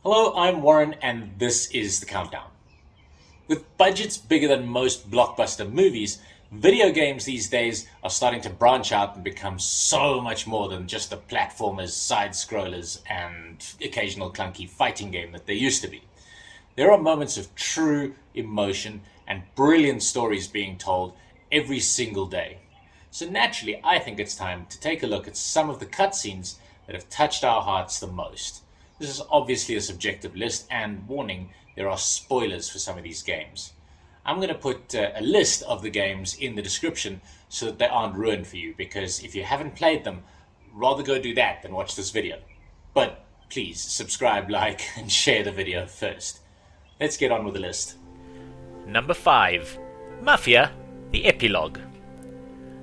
Hello, I'm Warren, and this is the countdown. With budgets bigger than most blockbuster movies, video games these days are starting to branch out and become so much more than just the platformers, side scrollers, and occasional clunky fighting game that they used to be. There are moments of true emotion and brilliant stories being told every single day. So naturally, I think it's time to take a look at some of the cutscenes that have touched our hearts the most. This is obviously a subjective list, and warning, there are spoilers for some of these games. I'm going to put a list of the games in the description so that they aren't ruined for you, because if you haven't played them, rather go do that than watch this video. But please subscribe, like, and share the video first. Let's get on with the list. Number 5. Mafia, the Epilogue.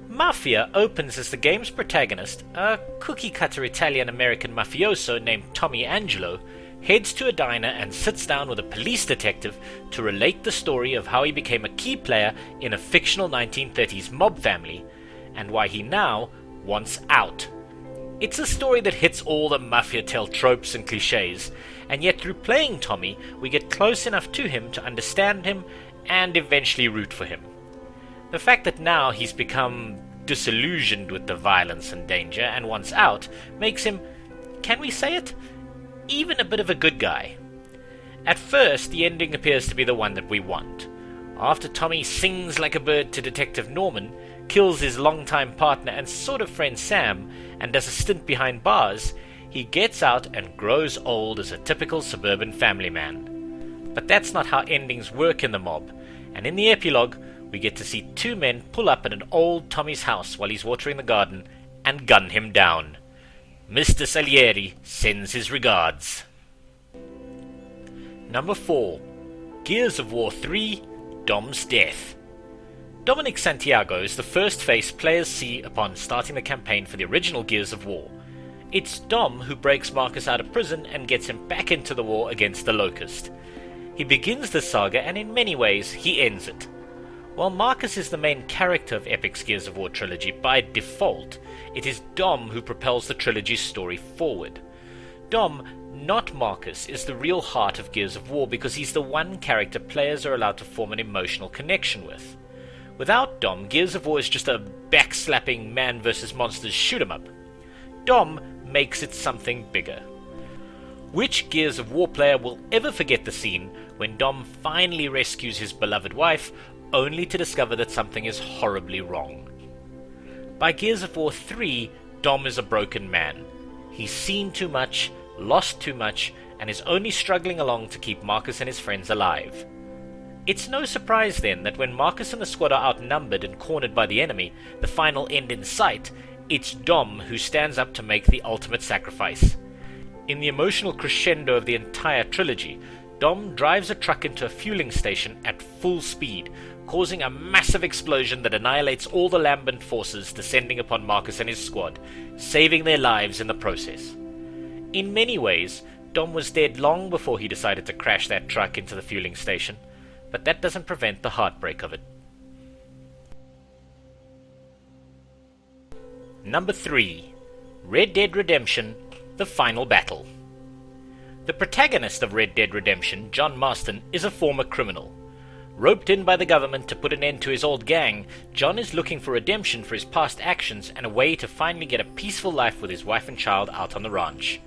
Mafia opens as the game's protagonist, a cookie-cutter Italian-American mafioso named Tommy Angelo, heads to a diner and sits down with a police detective to relate the story of how he became a key player in a fictional 1930s mob family, and why he now wants out. It's a story that hits all the Mafia tale tropes and cliches, and yet through playing Tommy, we get close enough to him to understand him and eventually root for him. The fact that now he's become disillusioned with the violence and danger and wants out makes him, can we say it, even a bit of a good guy. At first, the ending appears to be the one that we want. After Tommy sings like a bird to Detective Norman, kills his longtime partner and sort of friend Sam, and does a stint behind bars, he gets out and grows old as a typical suburban family man. But that's not how endings work in the mob, and in the epilogue, we get to see two men pull up at an old Tommy's house while he's watering the garden and gun him down. Mr. Salieri sends his regards. Number 4. Gears of War 3, Dom's Death. Dominic Santiago is the first face players see upon starting the campaign for the original Gears of War. It's Dom who breaks Marcus out of prison and gets him back into the war against the Locust. He begins the saga, and in many ways he ends it. While Marcus is the main character of Epic's Gears of War trilogy by default, it is Dom who propels the trilogy's story forward. Dom, not Marcus, is the real heart of Gears of War because he's the one character players are allowed to form an emotional connection with. Without Dom, Gears of War is just a backslapping man versus monsters shoot-'em-up. Dom makes it something bigger. Which Gears of War player will ever forget the scene when Dom finally rescues his beloved wife, only to discover that something is horribly wrong? By Gears of War 3, Dom is a broken man. He's seen too much, lost too much, and is only struggling along to keep Marcus and his friends alive. It's no surprise then that when Marcus and the squad are outnumbered and cornered by the enemy, the final end in sight, it's Dom who stands up to make the ultimate sacrifice. In the emotional crescendo of the entire trilogy, Dom drives a truck into a fueling station at full speed, causing a massive explosion that annihilates all the Lambent forces descending upon Marcus and his squad, saving their lives in the process. In many ways, Dom was dead long before he decided to crash that truck into the fueling station, but that doesn't prevent the heartbreak of it. Number 3. Red Dead Redemption, The Final Battle. The protagonist of Red Dead Redemption, John Marston, is a former criminal. Roped in by the government to put an end to his old gang, John is looking for redemption for his past actions and a way to finally get a peaceful life with his wife and child out on the ranch.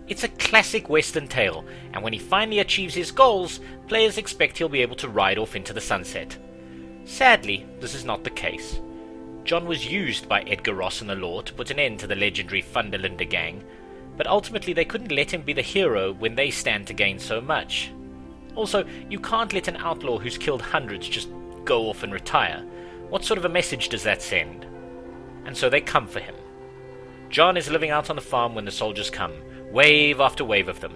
It's a classic western tale, and when he finally achieves his goals, players expect he'll be able to ride off into the sunset. Sadly, this is not the case. John was used by Edgar Ross and the law to put an end to the legendary Funderlander gang, but ultimately they couldn't let him be the hero when they stand to gain so much. Also, you can't let an outlaw who's killed hundreds just go off and retire. What sort of a message does that send? And so they come for him. John is living out on the farm when the soldiers come, wave after wave of them.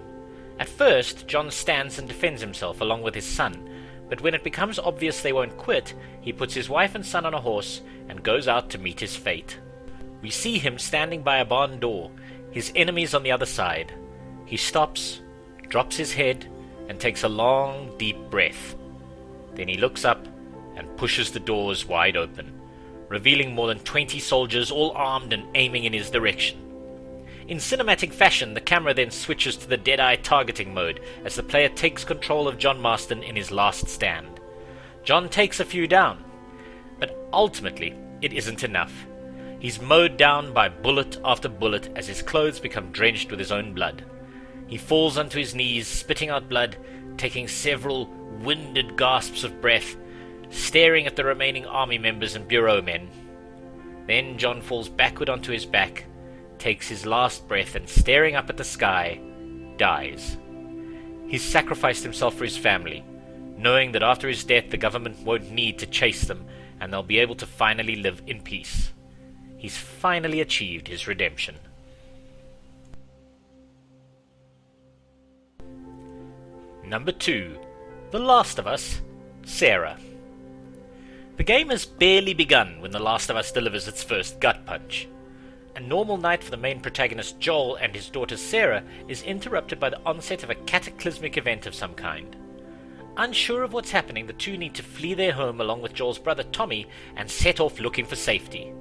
At first, John stands and defends himself along with his son, but when it becomes obvious they won't quit, he puts his wife and son on a horse and goes out to meet his fate. We see him standing by a barn door, his enemies on the other side. He stops, drops his head, and takes a long, deep breath. Then he looks up and pushes the doors wide open, revealing more than 20 soldiers all armed and aiming in his direction. In cinematic fashion, the camera then switches to the dead-eye targeting mode as the player takes control of John Marston in his last stand. John takes a few down, but ultimately it isn't enough. He's mowed down by bullet after bullet as his clothes become drenched with his own blood. He falls onto his knees, spitting out blood, taking several winded gasps of breath, staring at the remaining army members and bureau men. Then John falls backward onto his back, takes his last breath, and staring up at the sky, dies. He's sacrificed himself for his family, knowing that after his death the government won't need to chase them and they'll be able to finally live in peace. He's finally achieved his redemption. Number 2. The Last of Us, Sarah. The game has barely begun when The Last of Us delivers its first gut punch. A normal night for the main protagonist Joel and his daughter Sarah is interrupted by the onset of a cataclysmic event of some kind. Unsure of what's happening, the two need to flee their home along with Joel's brother Tommy and set off looking for safety.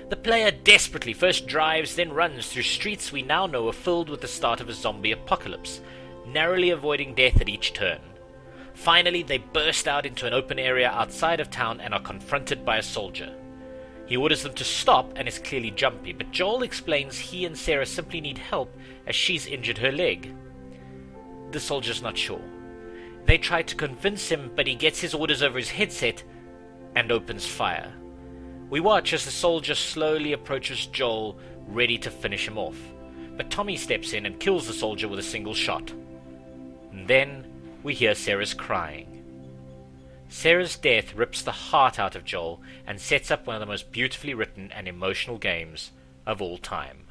The player desperately first drives, then runs through streets we now know are filled with the start of a zombie apocalypse, narrowly avoiding death at each turn. Finally, they burst out into an open area outside of town and are confronted by a soldier. He orders them to stop and is clearly jumpy, but Joel explains he and Sarah simply need help as she's injured her leg. The soldier's not sure. They try to convince him, but he gets his orders over his headset and opens fire. We watch as the soldier slowly approaches Joel, ready to finish him off, but Tommy steps in and kills the soldier with a single shot. And then we hear Sarah's crying. Sarah's death rips the heart out of Joel and sets up one of the most beautifully written and emotional games of all time.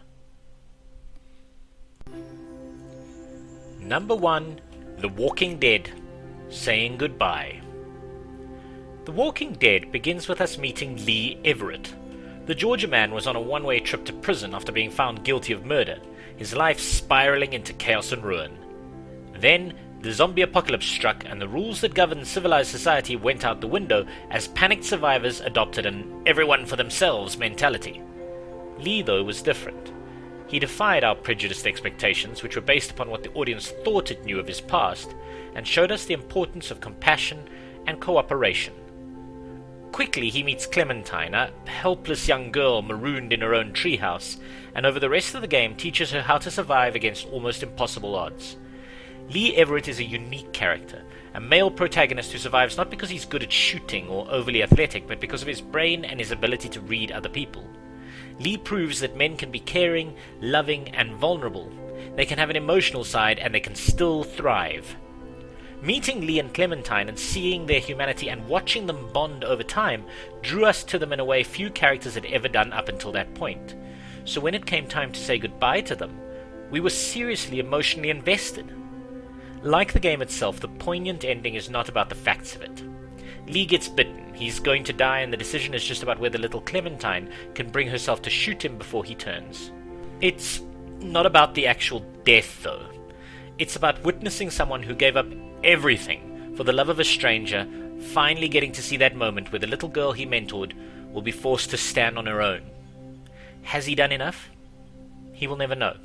Number 1. The Walking Dead, Saying Goodbye. The Walking Dead begins with us meeting Lee Everett. The Georgia man was on a one-way trip to prison after being found guilty of murder, his life spiraling into chaos and ruin. Then, the zombie apocalypse struck and the rules that govern civilized society went out the window as panicked survivors adopted an everyone-for-themselves mentality. Lee, though, was different. He defied our prejudiced expectations, which were based upon what the audience thought it knew of his past, and showed us the importance of compassion and cooperation. Quickly he meets Clementine, a helpless young girl marooned in her own treehouse, and over the rest of the game teaches her how to survive against almost impossible odds. Lee Everett is a unique character, a male protagonist who survives not because he's good at shooting or overly athletic, but because of his brain and his ability to read other people. Lee proves that men can be caring, loving, and vulnerable. They can have an emotional side and they can still thrive. Meeting Lee and Clementine and seeing their humanity and watching them bond over time drew us to them in a way few characters had ever done up until that point. So when it came time to say goodbye to them, we were seriously emotionally invested. Like the game itself, the poignant ending is not about the facts of it. Lee gets bitten, he's going to die, and the decision is just about whether little Clementine can bring herself to shoot him before he turns. It's not about the actual death, though. It's about witnessing someone who gave up everything for the love of a stranger, finally getting to see that moment where the little girl he mentored will be forced to stand on her own. Has he done enough? He will never know.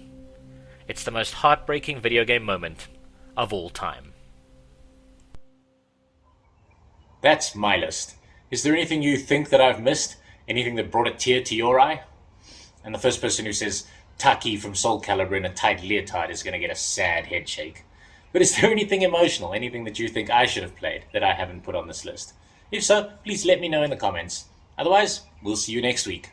It's the most heartbreaking video game moment of all time. That's my list. Is there anything you think that I've missed? Anything that brought a tear to your eye? And the first person who says Taki from Soul Calibur in a tight leotard is going to get a sad head shake. But is there anything emotional, anything that you think I should have played that I haven't put on this list? If so, please let me know in the comments. Otherwise, we'll see you next week.